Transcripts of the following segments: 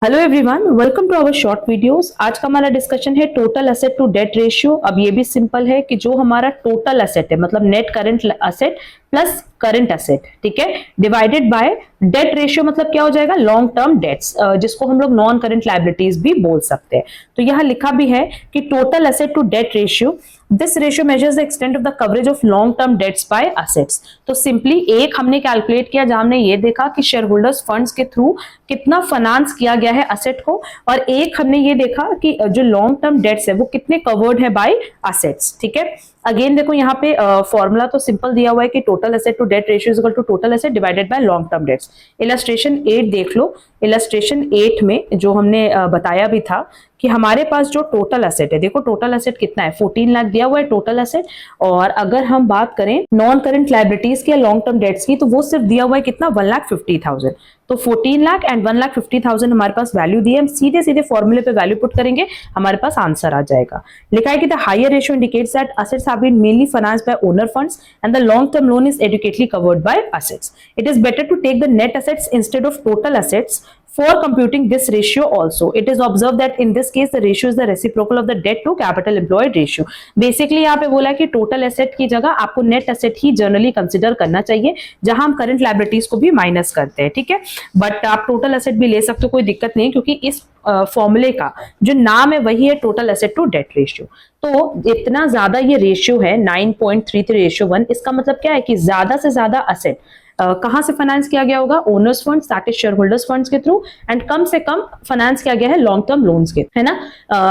Hello everyone, welcome to our short videos. आज का हमारा डिस्कशन है total asset to debt ratio. अब ये भी सिंपल है कि जो हमारा टोटल एसेट है, मतलब net current asset plus current asset, ठीक है, डिवाइडेड बाय डेट रेशियो, मतलब क्या हो जाएगा, लॉन्ग टर्म डेट्स, जिसको हम लोग नॉन करंट लायबिलिटीज भी बोल सकते हैं। तो यहाँ लिखा भी है कि total asset to debt ratio, this ratio measures the extent of the coverage of long term debts by assets. तो सिंपली एक हमने कैलकुलेट किया जहां हमने ये देखा कि शेयर होल्डर्स फंड्स के थ्रू कितना फाइनेंस किया गया है एसेट को, और एक हमने ये देखा कि जो लॉन्ग टर्म डेट्स है वो कितने कवर्ड है बाय एसेट्स। ठीक है, अगेन देखो यहाँ पे फॉर्मूला तो सिंपल दिया हुआ है कि total asset to debt ratio is equal to total asset divided by long term debts. Illustration 8 देख लो। इलस्ट्रेशन 8 में जो हमने बताया भी था कि हमारे पास जो टोटल एसेट है, देखो टोटल एसेट कितना है, 14 लाख दिया हुआ है टोटल एसेट, और अगर हम बात करें नॉन करंट लायबिलिटीज की या लॉन्ग टर्म डेट्स की, तो वो सिर्फ दिया हुआ है कितना, 1,50,000। तो 14 लाख एंड 1,50,000 हमारे पास वैल्यू दी है। हम सीधे सीधे फॉर्मूले पे वैल्यू पुट करेंगे, हमारे पास आंसर आ जाएगा। लिखा है कि the higher ratio indicates that assets have been mainly financed by owner funds and the long term loan is adequately covered by assets. It is better to take the net assets instead of total assets for computing this ratio also. It is observed that in this case the ratio is the reciprocal of the debt to capital employed ratio. Basically यहाँ पे बोला कि total asset की जगह आपको net asset ही generally consider करना चाहिए, जहां हम करंट लायबिलिटीज को भी माइनस करते हैं। ठीक है, बट आप टोटल एसेट भी ले सकते हो, कोई दिक्कत नहीं, क्योंकि इस फॉर्मूले का जो नाम है वही है total asset to debt ratio. तो इतना ज्यादा ये रेशियो है 9.33 रेशियो 1, इसका मतलब क्या है कि ज्यादा से ज्यादा एसेट कहां से फाइनेंस किया गया होगा, owners funds that is share holders funds के थ्रू, एंड कम से कम फाइनेंस किया गया है लॉन्ग टर्म लोन्स के, है ना।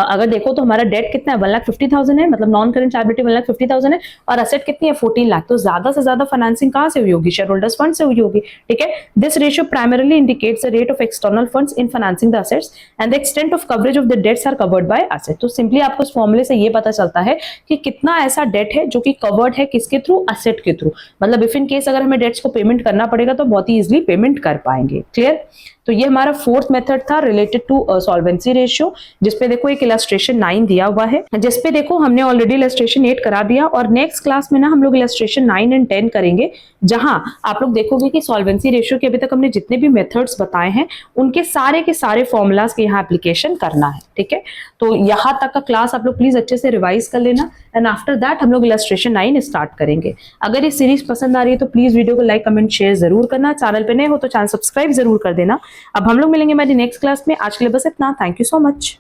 अगर देखो तो हमारा डेट कितना है, 1,50,000 है, मतलब नॉन करंट लायबिलिटी 1,50,000 है, और एसेट कितनी है, 14 लाख। तो ज्यादा से ज्यादा फाइनेंसिंग कहां से हुई होगी, शेयर होल्डर्स फंड से हुई होगी। ठीक है, this ratio primarily indicates the rate of external funds in financing the assets and the extent of coverage of the debts are covered by asset. तो सिंपली आपको इस फॉर्मूले से ये पता चलता है कि कितना ऐसा डेट है जो कि कवर्ड है किसके थ्रू, एसेट के थ्रू। मतलब इफ इन केस अगर हमें डेट्स को पेमेंट करना पड़ेगा तो बहुत ही इजीली पेमेंट कर पाएंगे। क्लियर। तो ये हमारा फोर्थ मेथड था रिलेटेड टू सॉल्वेंसी रेशियो, जिसपे देखो एक इलस्ट्रेशन 9 दिया हुआ है, जिसपे देखो हमने ऑलरेडी इलस्ट्रेशन 8 करा दिया, और नेक्स्ट क्लास में ना हम लोग इलस्ट्रेशन 9 एंड 10 करेंगे, जहां आप लोग देखोगे कि सॉल्वेंसी रेशियो के अभी तक हमने जितने भी मेथड्स बताए हैं उनके सारे के सारे फॉर्मूलाज के यहाँ एप्लीकेशन करना है। ठीक है, तो यहाँ तक का क्लास आप लोग प्लीज अच्छे से रिवाइज कर लेना, एंड आफ्टर दैट हम लोग इलस्ट्रेशन 9 स्टार्ट करेंगे। अगर ये सीरीज पसंद आ रही है तो प्लीज वीडियो को लाइक कमेंट शेयर जरूर करना, चैनल पे नए हो तो चैनल सब्सक्राइब जरूर कर देना। अब हम लोग मिलेंगे हमारी नेक्स्ट क्लास में। आज के लिए बस इतना। Thank you so much.